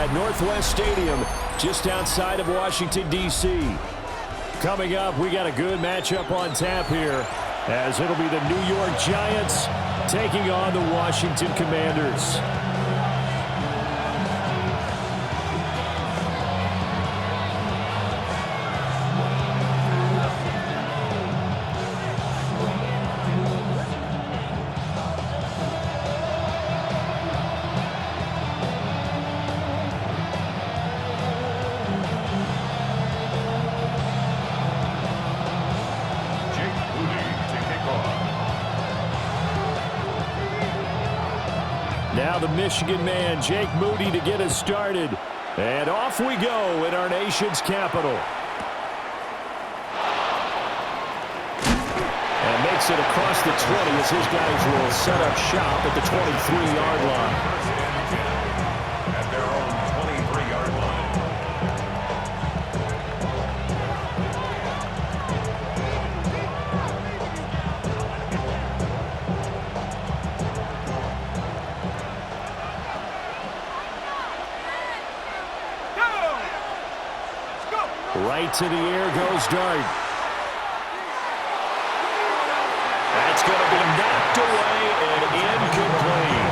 at Northwest Stadium just outside of Washington, D.C. Coming up, we got a good matchup on tap here, as it'll be the New York Giants taking on the Washington Commanders. Now the Michigan man, Jake Moody, to get us started. And off we go in our nation's capital. And makes it across the 20 as his guys will set up shop at the 23-yard line. At their own 23-yard line. Right to the air goes Dart. That's going to be knocked away and incomplete.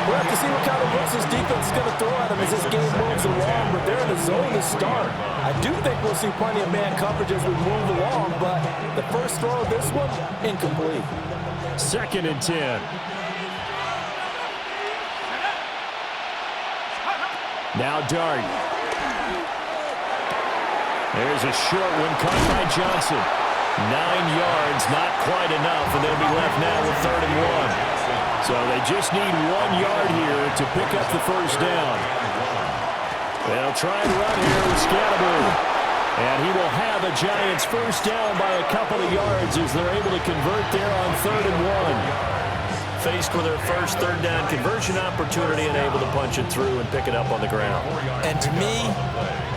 We'll have to see what kind of looks this defense is going to throw at him as this game moves along, but they're in a zone to start. I do think we'll see plenty of man coverage as we move along, but the first throw of this one, incomplete. 2nd and 10. Now Dart. There's a short one caught by Johnson. 9 yards, not quite enough, and they'll be left now with 3rd and 1. So they just need 1 yard here to pick up the first down. They'll try and run here with Scatterbury. And he will have a Giants first down by a couple of yards as they're able to convert there on 3rd and 1. Faced with their first 3rd down conversion opportunity and able to punch it through and pick it up on the ground. And to me,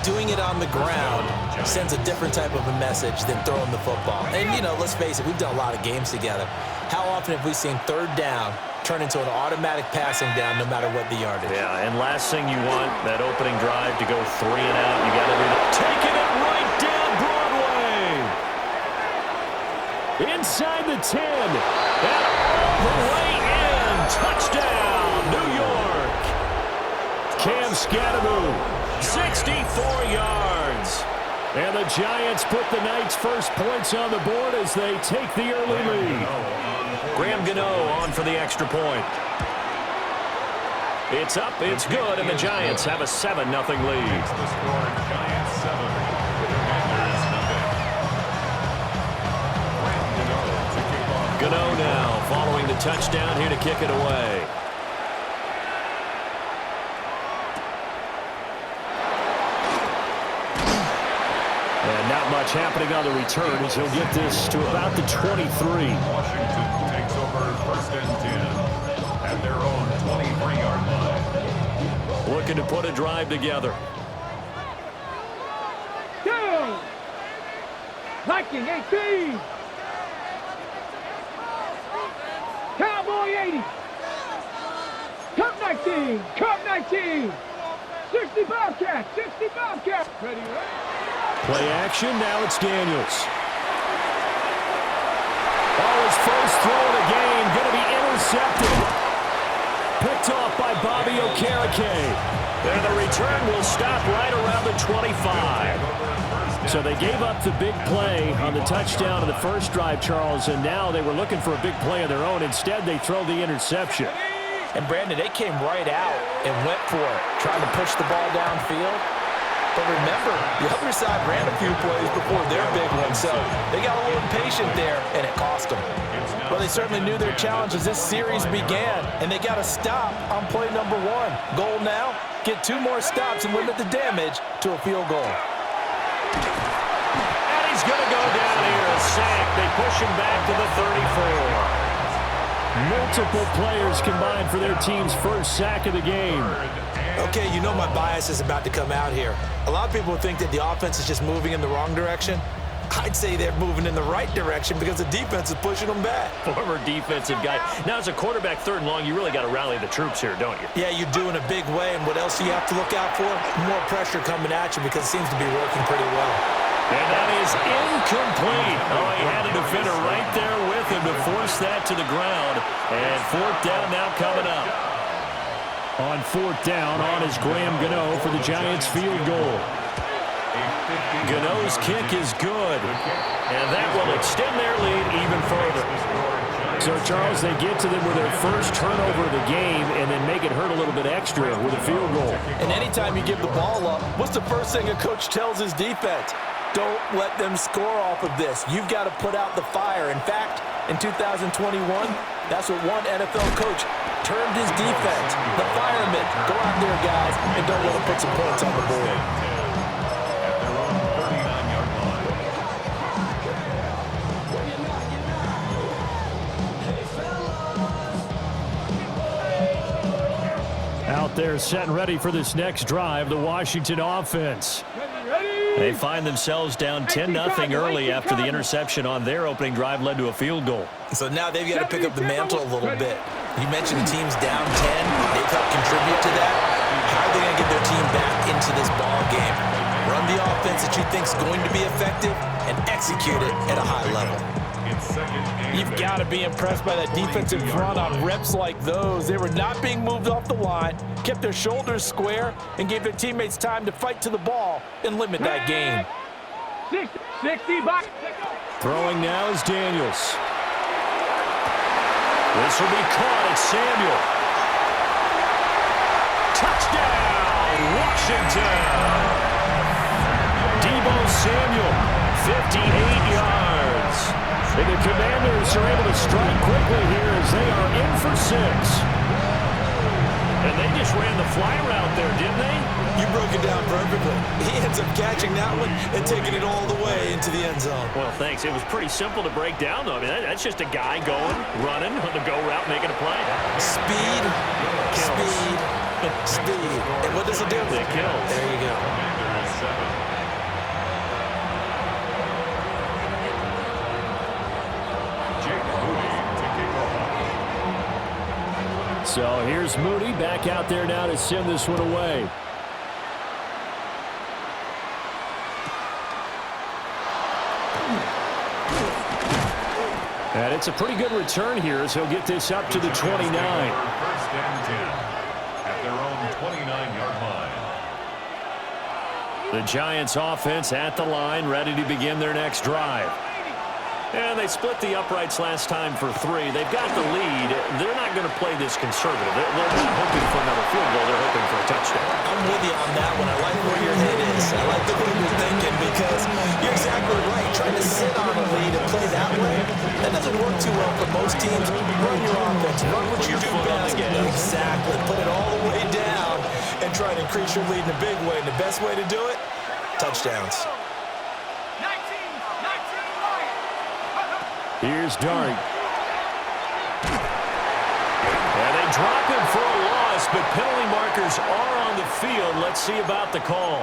doing it on the ground sends a different type of a message than throwing the football. And, you know, let's face it, we've done a lot of games together. How often have we seen 3rd down turn into an automatic passing down no matter what the yardage? Yeah, and last thing you want, that opening drive to go 3 and out. You got to do that. Taking it right down Broadway. Inside the 10. And all the way in. Touchdown, New York. Cam Scatterbury, 64 yards. And the Giants put the Knights' first points on the board as they take the early lead. Graham Gano on for the extra point. It's up, it's good, and the Giants have a 7-0 lead. The score, Giants 7, Commanders nothing. Gano now following the touchdown here to kick it away. And not much happening on the return as he'll get this to about the 23. Washington takes over 1st and 10 at their own 23-yard line. Looking to put a drive together. Down. Viking 18. Cowboy 80. Cup 19. Cup 19. 60 Bobcats. 60 Bobcats. Ready, ready. Play action, now it's Daniels. Oh, his first throw of the game, going to be intercepted. Picked off by Bobby Okereke. And the return will stop right around the 25. So they gave up the big play on the touchdown of the first drive, Charles, and now they were looking for a big play of their own. Instead, they throw the interception. And, Brandon, they came right out and went for it, trying to push the ball downfield. But remember, the other side ran a few plays before their big one, so they got a little impatient there, and it cost them. Well, they certainly knew their challenge as this series began, and they got a stop on play number 1. Goal now, get 2 more stops and limit the damage to a field goal. And he's going to go down here, a sack. They push him back to the 34. Multiple players combined for their team's first sack of the game. Okay, you know my bias is about to come out here. A lot of people think that the offense is just moving in the wrong direction. I'd say they're moving in the right direction because the defense is pushing them back. Former defensive guy. Now, as a quarterback, 3rd and long, you really got to rally the troops here, don't you? Yeah, you do in a big way. And what else do you have to look out for? More pressure coming at you because it seems to be working pretty well. And that is incomplete. Oh, he had a defender right there with him to force that to the ground. And 4th down now coming up. On 4th down, on is Graham Gano for the Giants field goal. Gano's kick is good. And that will extend their lead even further. So, Charles, they get to them with their first turnover of the game and then make it hurt a little bit extra with a field goal. And anytime you give the ball up, what's the first thing a coach tells his defense? Don't let them score off of this. You've got to put out the fire. In fact, in 2021, that's what one NFL coach termed his defense. The firemen. Go out there, guys, and don't let them put some points on the board. Out there set and ready for this next drive, the Washington offense. They find themselves down 10-0 early after the interception on their opening drive led to a field goal. So now they've got to pick up the mantle a little bit. You mentioned the team's down 10. They've helped contribute to that. How are they going to get their team back into this ball game? Run the offense that you think is going to be effective and execute it at a high level. You've got to be impressed by that defensive front on reps like those. They were not being moved off the line, kept their shoulders square, and gave their teammates time to fight to the ball and limit that gain. 60 back. Throwing now is Daniels. This will be caught at Samuel. Touchdown, Washington. Deebo Samuel, 58 yards. And the Commanders are able to strike quickly here as they are in for 6. And they just ran the fly route there, didn't they? You broke it down perfectly. He ends up catching that one and taking it all the way into the end zone. Well, thanks. It was pretty simple to break down, though. I mean, that's just a guy going, running on the go route, making a play. Speed, speed, speed. And what does it do? It kills. There you go. So here's Moody back out there now to send this one away. And it's a pretty good return here as he'll get this up to the 29. First and 10 at their own 29-yard line. The Giants offense at the line, ready to begin their next drive. And they split the uprights last time for 3. They've got the lead. They're not going to play this conservative. They're not hoping for another field goal. They're hoping for a touchdown. I'm with you on that one. I like where your head is. I like the way you're thinking because you're exactly right. Trying to sit on a lead and play that way, that doesn't work too well for most teams. Run your offense. Run what you do best. Exactly. Put it all the way down and try to increase your lead in a big way. And the best way to do it, touchdowns. Here's Dart. And they drop him for a loss, but penalty markers are on the field. Let's see about the call.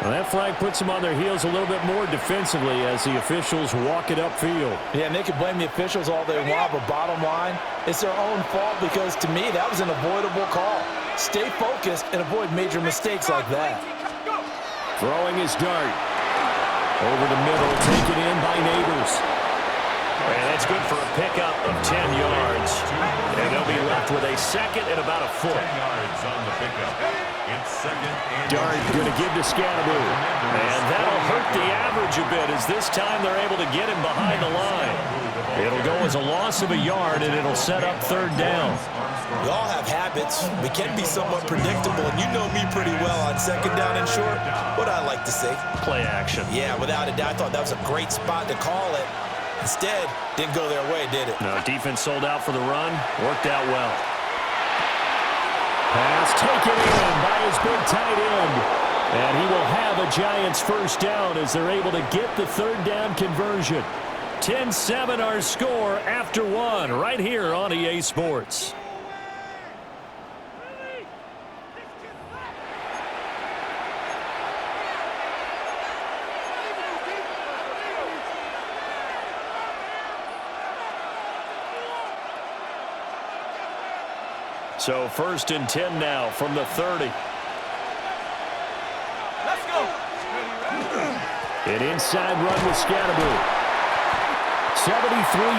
Well, that flag puts them on their heels a little bit more defensively as the officials walk it upfield. Yeah, and they can blame the officials all they want, but bottom line, it's their own fault because, to me, that was an avoidable call. Stay focused and avoid major mistakes like that. Throwing his Dart. Over the middle, taken in by Neighbors. And that's good for a pickup of 10 yards. And they'll be left with a second and about a foot. 10 yards on the pickup. It's second and Dart going to give to Scatteroo. And that'll hurt the average a bit as this time they're able to get him behind the line. It'll go as a loss of a yard, and it'll set up 3rd down. We all have habits. We can be somewhat predictable, and you know me pretty well on 2nd down and short. What I like to say? Play action. Yeah, without a doubt, I thought that was a great spot to call it. Instead, didn't go their way, did it? No, defense sold out for the run. Worked out well. Pass taken in by his big tight end. And he will have a Giants 1st down as they're able to get the 3rd down conversion. 10-7 our score after 1 right here on EA Sports. So 1st and 10 now from the 30. Let's go. An inside run with Scatterbroo. 73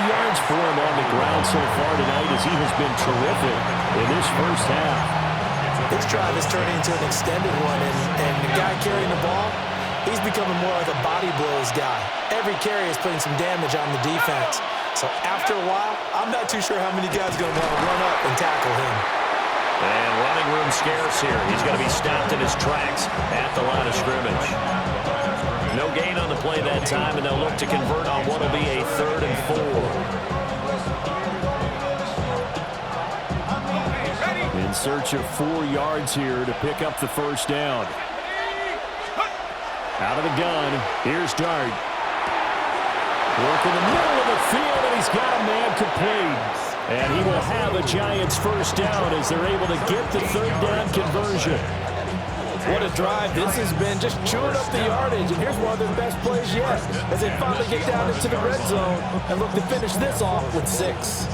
yards for him on the ground so far tonight as he has been terrific in this first half. This drive is turning into an extended one, and the guy carrying the ball, he's becoming more like a body blows guy. Every carry is putting some damage on the defense. So after a while, I'm not too sure how many guys are going to want to run up and tackle him. And running room scarce here. He's going to be stopped in his tracks at the line of scrimmage. No gain on the play that time, and they'll look to convert on what will be a 3rd and 4. In search of 4 yards here to pick up the first down. Out of the gun, here's Dart. Work in the middle of the field, and he's got a man complete. And he will have a Giants first down as they're able to get the 3rd down conversion. What a drive this has been, just chewing up the yardage. And here's one of their best plays yet as they finally get down into the red zone and look to finish this off with 6.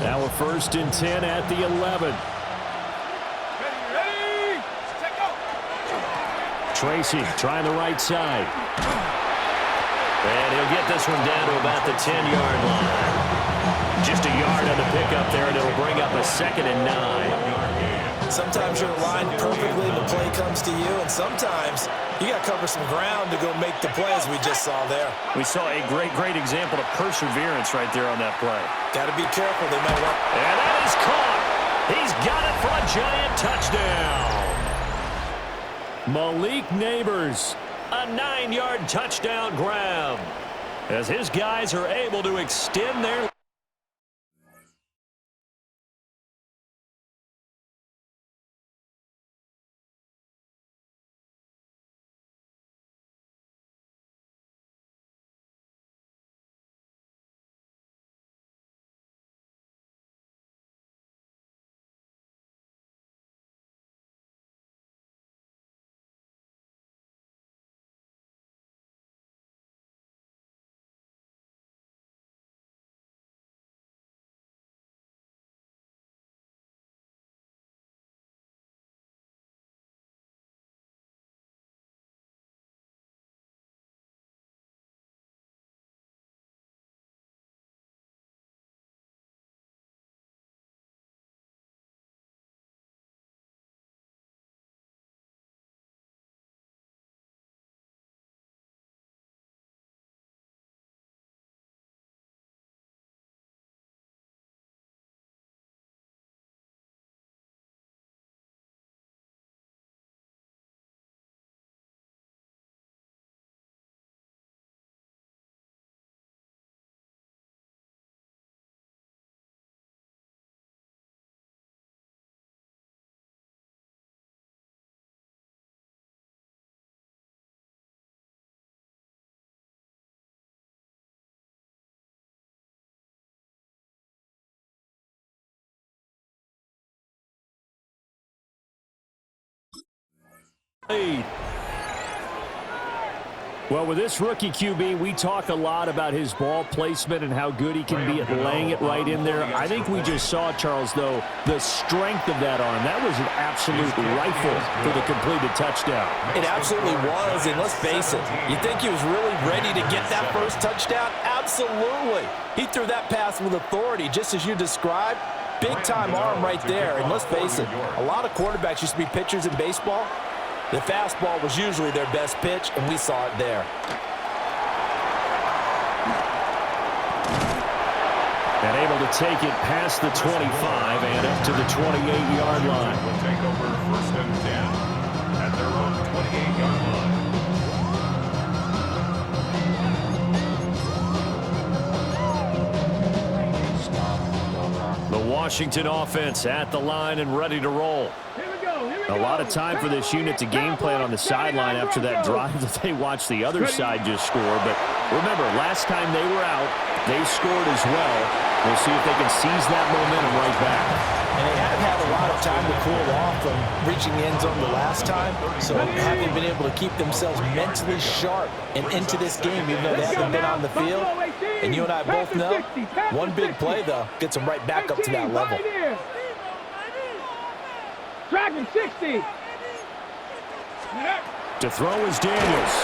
Now a 1st and 10 at the 11. Ready? Set go. Tracy trying the right side. And he'll get this one down to about the 10-yard line. Just a yard on the pickup there, and it'll bring up a 2nd and 9. Sometimes you're aligned perfectly and the play comes to you, and sometimes you got to cover some ground to go make the play as we just saw there. We saw a great example of perseverance right there on that play. Got to be careful. They might want. And that is caught. He's got it for a Giant touchdown. Malik Neighbors, a 9-yard touchdown grab as his guys are able to extend their lead. Well, with this rookie QB, we talk a lot about his ball placement and how good he can be at laying it right in there. I think we just saw, Charles, though, the strength of that arm. That was an absolute rifle for the completed touchdown. It absolutely was, and let's face it, you think he was really ready to get that first touchdown? Absolutely. He threw that pass with authority, just as you described. Big-time arm right there, and let's face it, a lot of quarterbacks used to be pitchers in baseball. The fastball was usually their best pitch, and we saw it there. And able to take it past the 25 and up to the 28-yard line. Will take over 1st and 10 at their own 28-yard line. The Washington offense at the line and ready to roll. A lot of time for this unit to game plan on the sideline after that drive that they watched the other side just score. But remember, last time they were out, they scored as well. We'll see if they can seize that momentum right back. And they haven't had a lot of time to cool off from reaching the end zone the last time. So having been able to keep themselves mentally sharp and into this game, even though they haven't been on the field, And you and I both know, one big play, though, gets them right back up to that level. Dragon 60. To throw is Daniels.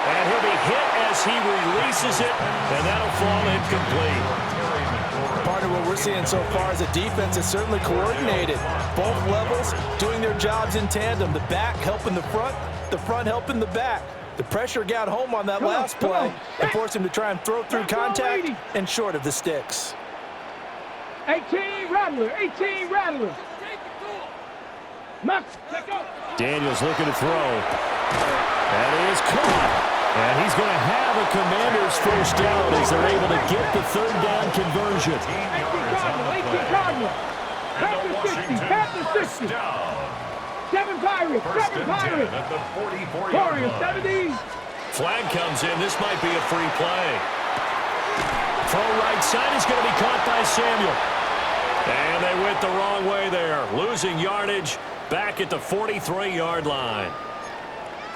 And he'll be hit as he releases it, and that'll fall incomplete. Part of what we're seeing so far is a defense that's certainly coordinated. Both levels doing their jobs in tandem. The back helping the front helping the back. The pressure got home on that last play and forced him to try and throw through contact and short of the sticks. 18 Rattler, 18 Rattler. Daniels looking to throw. That is caught. And he's going to have a Commanders first down as they're able to get the third down conversion. 18 Cardinal. Panther 60. 7 Pirates. 7 Pirates. Warriors 70. Flag comes in. This might be a free play. Throw right side is going to be caught by Samuel. And they went the wrong way there. Losing yardage back at the 43-yard line.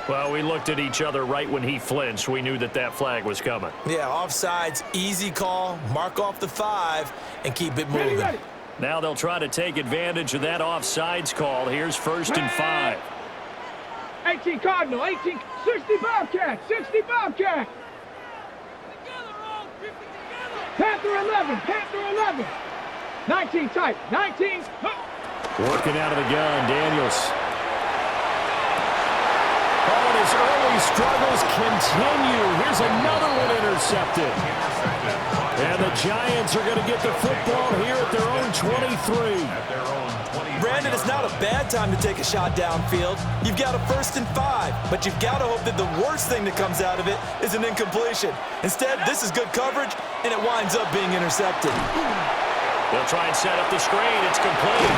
Well, we looked at each other right when he flinched. We knew that that flag was coming. Yeah, offsides, easy call. Mark off the 5 and keep it moving. Ready. Now they'll try to take advantage of that offsides call. Here's 1st and 5. 18 Cardinal. 18. 60 Bobcat. 60 Bobcat. Panther 11. Panther 11. 19 tight. 19. Working out of the gun, Daniels. Oh, and his early struggles continue. Here's another one intercepted. And the Giants are going to get the football here at their own 23. Brandon, it's not a bad time to take a shot downfield. You've got a 1st and 5, but you've got to hope that the worst thing that comes out of it is an incompletion. Instead, this is good coverage, and it winds up being intercepted. They'll try and set up the screen. It's complete.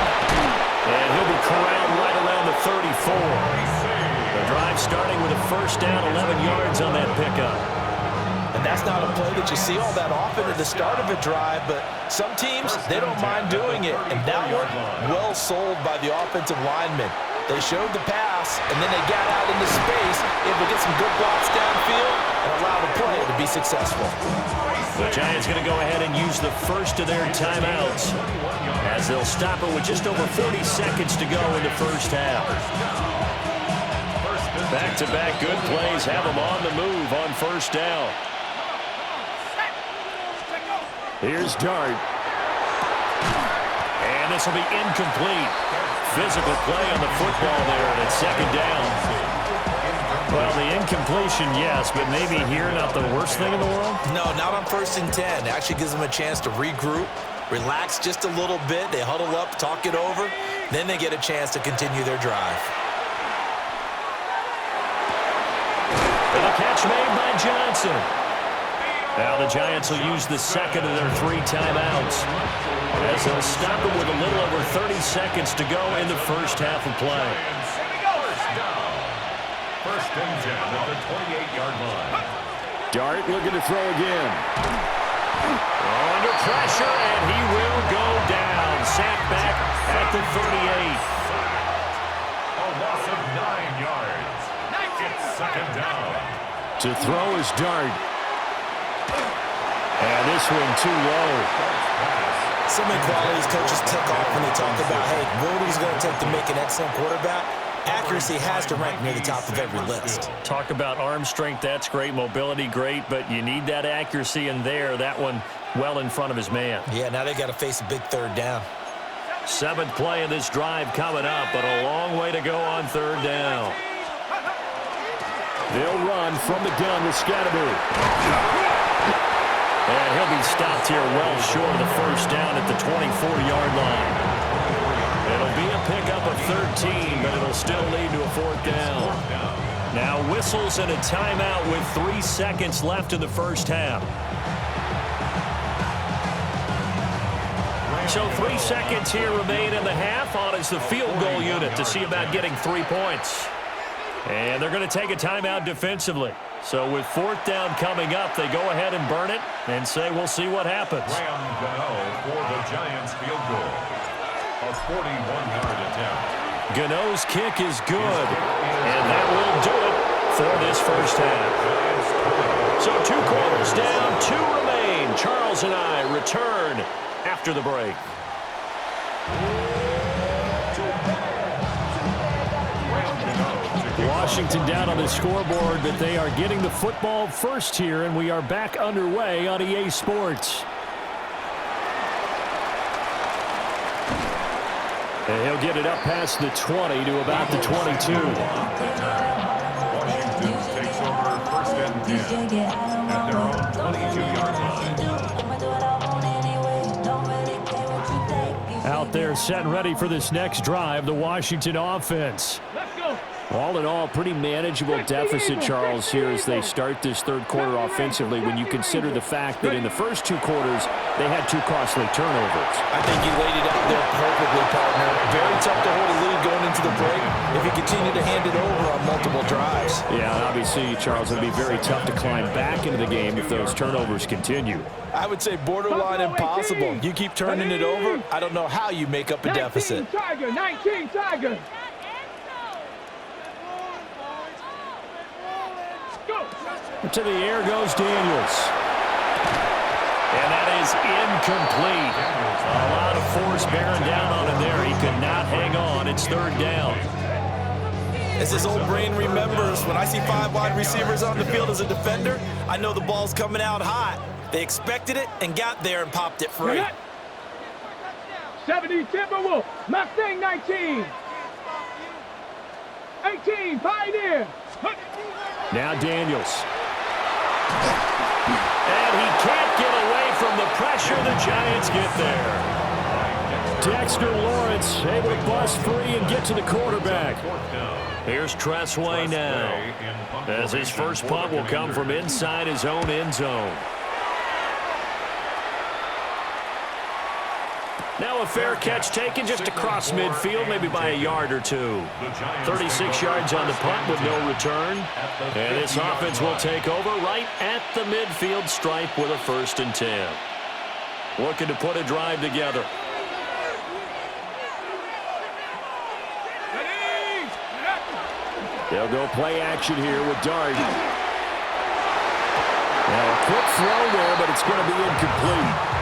And he'll be corralled right around the 34. The drive starting with a first down, 11 yards on that pickup. And that's not a play that you see all that often at the start of a drive, but some teams, they don't mind doing it. And that one, well sold by the offensive lineman. They showed the pass, and then they got out into space, able to get some good blocks downfield and allow the play to be successful. The Giants going to go ahead and use the first of their timeouts as they'll stop it with just over 40 seconds to go in the first half. Back-to-back good plays have them on the move on first down. Here's Dart. And this will be incomplete. Physical play on the football there, and it's 2nd down. Well, the incompletion, yes, but maybe here not the worst thing in the world? No, not on 1st and 10. It actually gives them a chance to regroup, relax just a little bit. They huddle up, talk it over. Then they get a chance to continue their drive. And a catch made by Johnson. Now the Giants will use the second of their 3 timeouts as they'll stop it with a little over 30 seconds to go in the first half of play. First and 10 at the 28-yard line. Dart looking to throw again. Under pressure, and he will go down. Sacked back at the 38. A loss of 9 yards. It's 2nd down. To throw is Dart. And this one too low. So many qualities coaches tick off when they talk about, hey, what is going to take to make an excellent quarterback? Accuracy has to rank near the top of every list. Talk about arm strength, that's great. Mobility, great, but you need that accuracy in there. That one well in front of his man. Yeah, now they got to face a big 3rd down. 7th play of this drive coming up, but a long way to go on 3rd down. They'll run from the gun with Scatterby. And he'll be stopped here well short of the first down at the 24-yard line. It'll be a pickup of 13, but it'll still lead to a 4th down. Now whistles and a timeout with 3 seconds left in the first half. So 3 seconds here remain in the half. On is the field goal unit to see about getting 3 points. And they're going to take a timeout defensively. So with 4th down coming up, they go ahead and burn it and say we'll see what happens. Graham Gano for the Giants field goal. A 41-yard attempt. Gano's kick is good. And that will do it for this first half. So 2 quarters down, 2 remain. Charles and I return after the break. Washington down on the scoreboard, but they are getting the football first here, and we are back underway on EA Sports. And he'll get it up past the 20 to about the 22. Washington takes over first and 10 at their own 22-yard line. Out there set and ready for this next drive, the Washington offense. Let's go. All in all, pretty manageable deficit, Charles, here as they start this third quarter offensively when you consider the fact that in the first 2 quarters, they had 2 costly turnovers. I think you laid it out there perfectly, partner. Very tough to hold a lead going into the break if you continue to hand it over on multiple drives. Yeah, and obviously, Charles, it would be very tough to climb back into the game if those turnovers continue. I would say borderline impossible. You keep turning it over, I don't know how you make up a deficit. 19 Tiger, 19 Tiger. To the air goes Daniels. And that is incomplete. A lot of force bearing down on him there. He could not hang on. It's 3rd down. As his old brain remembers, when I see 5 wide receivers on the field as a defender, I know the ball's coming out hot. They expected it and got there and popped it free. 70 Timberwolf. Mustang 19. 18 Pioneer. Now Daniels. And he can't get away from the pressure. The Giants get there. Dexter Lawrence able to bust free and get to the quarterback. Here's Tressway now, as his first punt will come from inside his own end zone. Now a fair catch taken just across midfield, maybe by a yard or 2. 36 yards on the punt with no return. And this offense will take over right at the midfield stripe with a 1st and 10. Looking to put a drive together. They'll go play action here with Dart. Now a quick throw there, but it's going to be incomplete.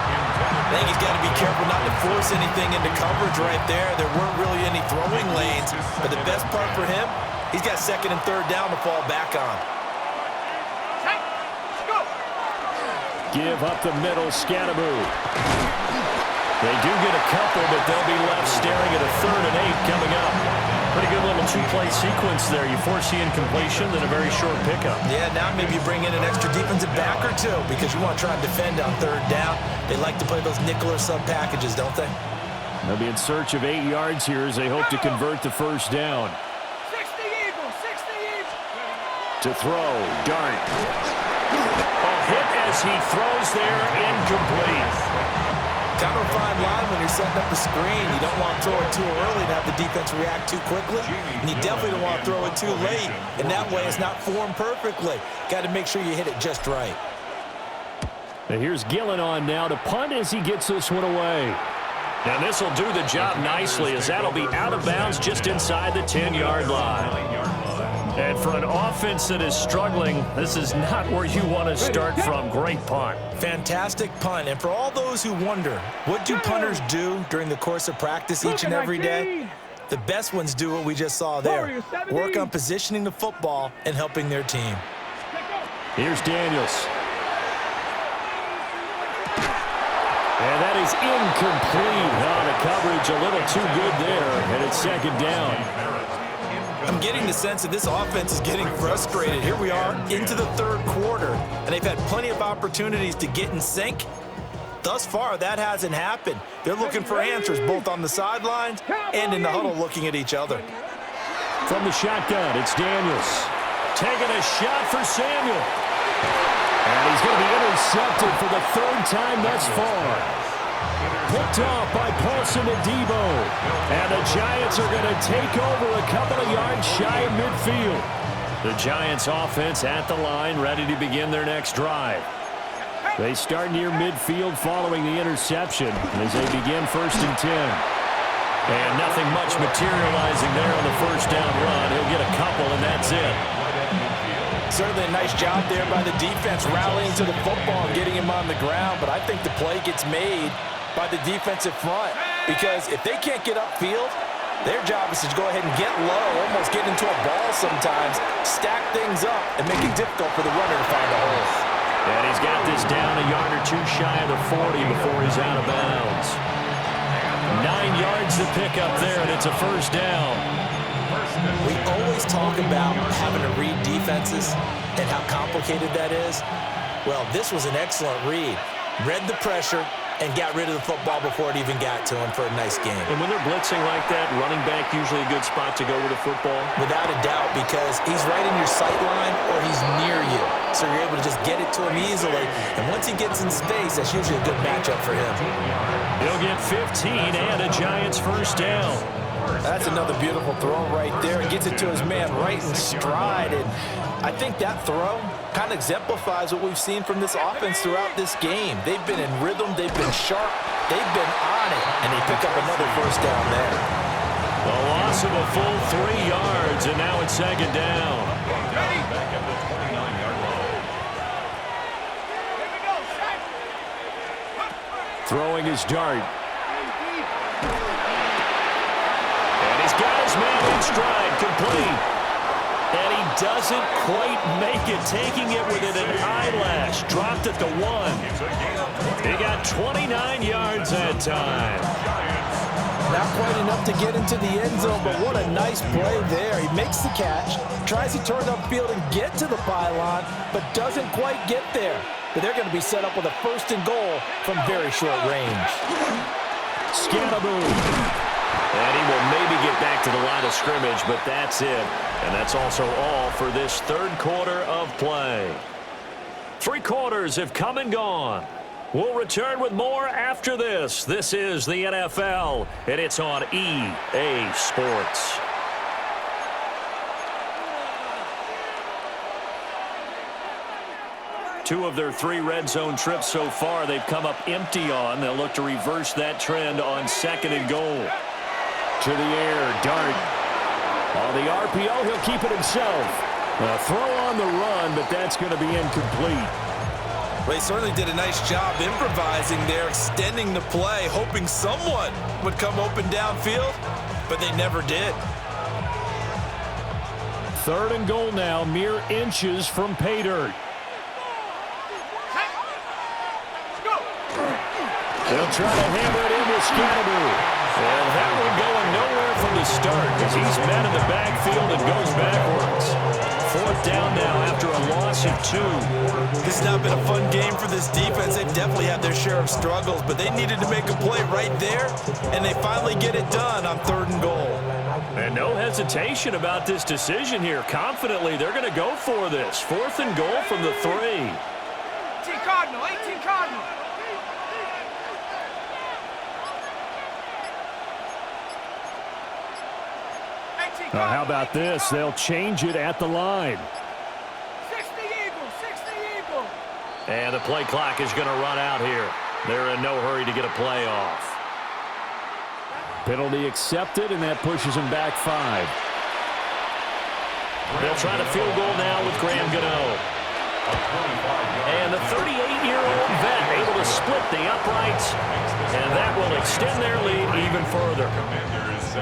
I think he's got to be careful not to force anything into coverage right there. There weren't really any throwing lanes, but the best part for him, he's got 2nd and 3rd down to fall back on. Give up the middle, Scatteroo. They do get a couple, but they'll be left staring at a 3rd and 8 coming up. Pretty good little 2-play sequence there. You force the incompletion, then a very short pickup. Yeah, now maybe you bring in an extra defensive back or 2 because you want to try and defend on 3rd down. They like to play those nickel or sub packages, don't they? They'll be in search of 8 yards here as they hope to convert the 1st down. 60 Eagles, 60 Eagles. To throw, Dart. A hit as he throws there, incomplete. Kind of a fine line when you're setting up the screen. You don't want to throw it too early and have the defense react too quickly. And you definitely don't want to throw it too late. And that way it's not formed perfectly. Got to make sure you hit it just right. And here's Gillen on now to punt as he gets this one away. Now this will do the job nicely as that'll be out of bounds just inside the 10-yard line. And for an offense that is struggling, this is not where you want to start from. Great punt. Fantastic punt. And for all those who wonder, what do punters do during the course of practice each and every day? The best ones do what we just saw there. Work on positioning the football and helping their team. Here's Daniels. And that is incomplete. The coverage a little too good there, and it's 2nd down. I'm getting the sense that this offense is getting frustrated. Here we are into the 3rd quarter, and they've had plenty of opportunities to get in sync. Thus far, that hasn't happened. They're looking for answers both on the sidelines and in the huddle looking at each other. From the shotgun, it's Daniels. Taking a shot for Samuel. And he's going to be intercepted for the 3rd time thus far. Picked off by Paulson and Debo. And the Giants are going to take over a couple of yards shy of midfield. The Giants offense at the line, ready to begin their next drive. They start near midfield following the interception as they begin 1st and 10. And nothing much materializing there on the 1st down run. He'll get a couple, and that's it. Certainly a nice job there by the defense rallying to the football and getting him on the ground, but I think the play gets made by the defensive front because if they can't get upfield, their job is to go ahead and get low, almost get into a ball sometimes, stack things up, and make it difficult for the runner to find a hole. And he's got this down a yard or two shy of the 40 before he's out of bounds. 9 yards to pick up there, and it's a first down. We always talk about having to read defenses and how complicated that is. Well, this was an excellent read. Read the pressure and got rid of the football before it even got to him for a nice game. And when they're blitzing like that, running back usually a good spot to go with the football? Without a doubt, because he's right in your sight line or he's near you. So you're able to just get it to him easily. And once he gets in space, that's usually a good matchup for him. He'll get 15 and a Giants first down. That's another beautiful throw right there. He gets it to his man right in stride. And I think that throw kind of exemplifies what we've seen from this offense throughout this game. They've been in rhythm. They've been sharp. They've been on it. And they pick up another first down there. A loss of a full 3 yards, and now it's second down. Ready? Back at the 29-yard line. Throwing his dart. And he's got his man in stride, complete. And he doesn't quite make it, taking it within an eyelash. Dropped at the 1. He got 29 yards that time. Not quite enough to get into the end zone, but what a nice play there. He makes the catch, tries to turn upfield and get to the pylon, but doesn't quite get there. But they're going to be set up with a first and goal from very short range. Scatterboom. And he will maybe get back to the line of scrimmage, but that's it. And that's also all for this third quarter of play. 3 quarters have come and gone. We'll return with more after this. This is the NFL, and it's on EA Sports. Two of their 3 red zone trips so far they've come up empty on. They'll look to reverse that trend on second and goal. To the air, Dart. On the RPO, he'll keep it himself. A throw on the run, but that's going to be incomplete. Well, he certainly did a nice job improvising there, extending the play, hoping someone would come open downfield, but they never did. Third and goal now, mere inches from pay dirt. They'll try to hammer it in with Scatterboom. And that one going nowhere from the start as he's met in the backfield and goes backwards. 4th down now after a loss of 2. This has not been a fun game for this defense. They've definitely had their share of struggles, but they needed to make a play right there, and they finally get it done on 3rd and goal. And no hesitation about this decision here. Confidently, they're going to go for this. 4th and goal from the 3. 18 Cardinal, 18 Cardinal. How about this? They'll change it at the line. 60 Eagle, 60 Eagle. And the play clock is going to run out here. They're in no hurry to get a play off. Penalty accepted, and that pushes him back 5. They'll try to field goal now with Graham Gano. And the 38-year-old vet able to split the uprights, and that will extend their lead even further.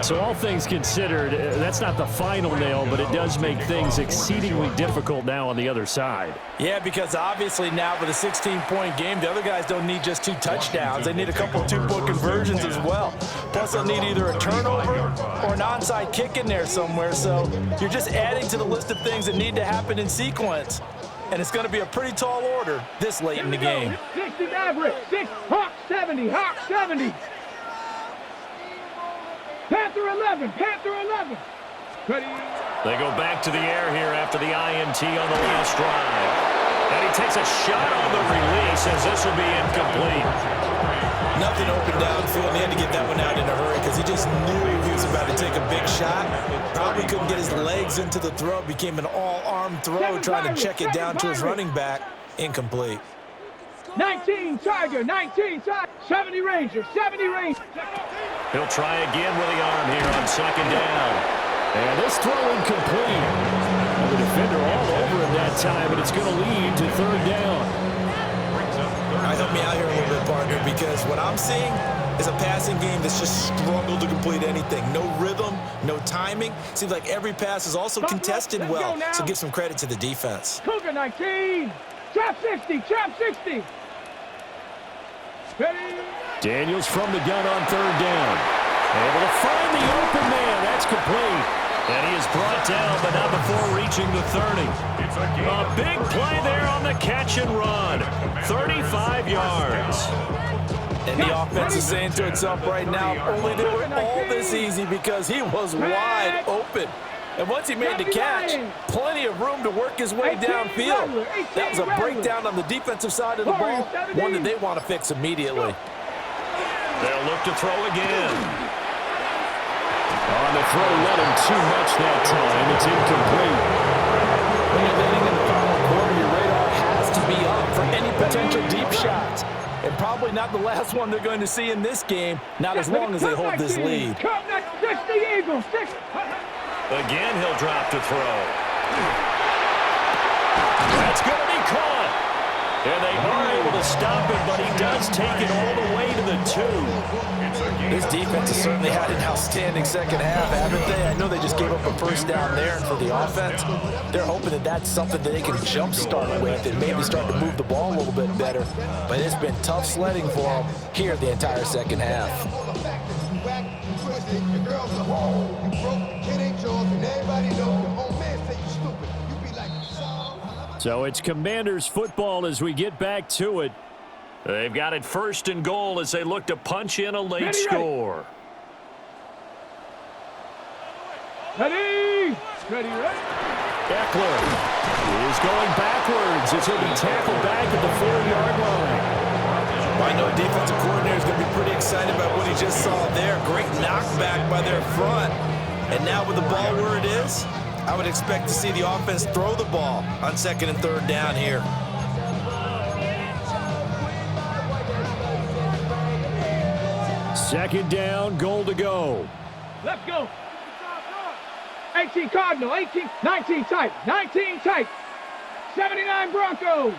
So all things considered, that's not the final nail, but it does make things exceedingly difficult now on the other side. Yeah, because obviously now with a 16-point game, the other guys don't need just 2 touchdowns. They need a couple 2-point conversions as well. Plus, they'll need either a turnover or an onside kick in there somewhere. So you're just adding to the list of things that need to happen in sequence. And it's going to be a pretty tall order this late in the game. 60 Maverick, 6, Hawk 70, Hawk 70. Panther 11, Panther 11. Ready. They go back to the air here after the INT on the last drive. And he takes a shot on the release as this will be incomplete. Nothing open downfield. He had to get that one out in a hurry because he just knew he was about to take a big shot. Probably couldn't get his legs into the throw. Became an all-arm throw, trying to check it down to his running back. Incomplete. 19 Tiger, 19 Tiger. 70 Ranger, 70 Ranger. He'll try again with the arm here on second down. And this throw incomplete. And the defender all over him that time, and it's going to lead to third down. All right, help me out here a little bit, partner, because what I'm seeing is a passing game that's just struggled to complete anything. No rhythm, no timing. Seems like every pass is also contested well, so give some credit to the defense. Cougar 19. Trap 60. Trap 60. Ready? Daniels from the gun on third down. Able to find the open man. That's complete. And he is brought down, but not before reaching the 30. A big play there on the catch and run. 35 yards. And the offense is saying to itself right now, only they were all this easy because he was wide open. And once he made the catch, plenty of room to work his way downfield. That was a breakdown on the defensive side of the ball, one that they want to fix immediately. They'll look to throw again. On the throw, let him too much that time. It's incomplete. When you're leading in the final quarter, your radar has to be up for any potential deep shots. And probably not the last one they're going to see in this game, not as long as they hold this lead. Again, he'll drop to throw. That's going to be caught. And they are able to stop it, but he does take it all the way to the 2. This defense has certainly had an outstanding second half, haven't they? I know they just gave up a first down there, and for the offense, they're hoping that that's something that they can jumpstart with and maybe start to move the ball a little bit better. But it's been tough sledding for them here the entire second half. So it's Commanders football as we get back to it. They've got it first and goal as they look to punch in a late score. Ready? Eckler is going backwards as he'll be tackled back at the 4-yard line. I know a defensive coordinator is going to be pretty excited about what he just saw there. Great knockback by their front. And now with the ball where it is, I would expect to see the offense throw the ball on second and third down here. Second down, goal to go. Let's go. 18 Cardinal, 19 tight, 19 tight. 79 Broncos.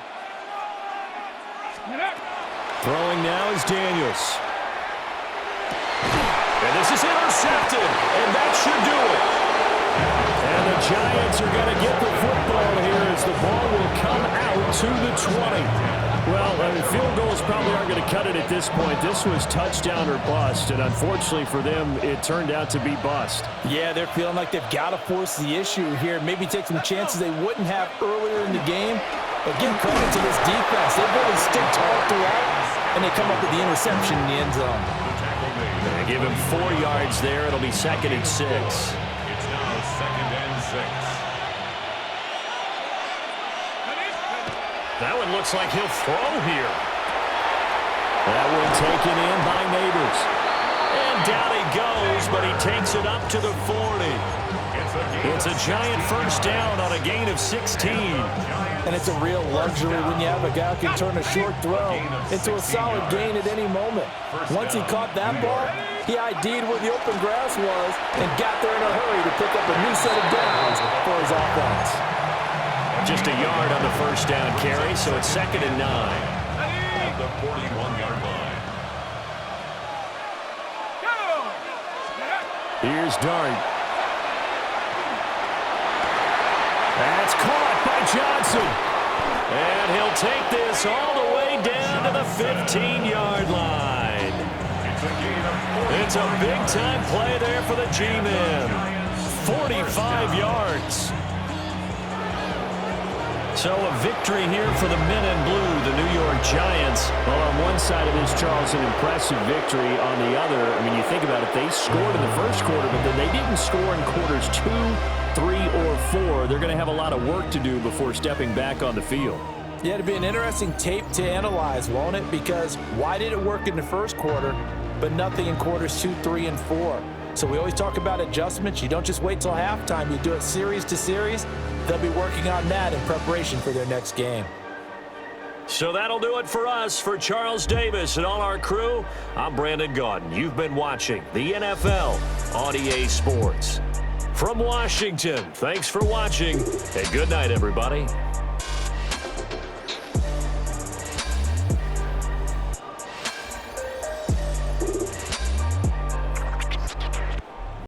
Throwing now is Daniels. And this is intercepted, and that should do it. And the Giants are going to get the football here as the ball will come out to the 20. Well, field goals probably aren't going to cut it at this point. This was touchdown or bust, and unfortunately for them, it turned out to be bust. Yeah, they're feeling like they've got to force the issue here, maybe take some chances they wouldn't have earlier in the game. But give credit to this defense. They really stick tall throughout, and they come up with the interception in the end zone. They give him 4 yards there. It'll be 2nd and 6. It's now 2nd and 6. That one looks like he'll throw here. That one taken in by Neighbors. And down he goes, but he takes it up to the 40. It's a Giant first down on a gain of 16. And it's a real luxury when you have a guy who can turn a short throw into a solid gain at any moment. Once he caught that ball, he ID'd where the open grass was and got there in a hurry to pick up a new set of downs for his offense. Just a yard on the first down carry, so it's 2nd and 9. At the 41-yard line. Here's Dart. That's caught by Johnson. And he'll take this all the way down to the 15-yard line. It's a big-time play there for the G-Men. 45 yards. So a victory here for the men in blue, the New York Giants. Well, on one side of this, Charles, an impressive victory. On the other, I mean, you think about it, they scored in the first quarter, but then they didn't score in quarters 2, 3, or 4. They're going to have a lot of work to do before stepping back on the field. Yeah, it'd be an interesting tape to analyze, won't it? Because why did it work in the first quarter, but nothing in quarters 2, 3, and 4? So we always talk about adjustments. You don't just wait till halftime. You do it series to series. They'll be working on that in preparation for their next game. So that'll do it for us. For Charles Davis and all our crew, I'm Brandon Gaudin. You've been watching the NFL on EA Sports. From Washington, thanks for watching, and good night, everybody.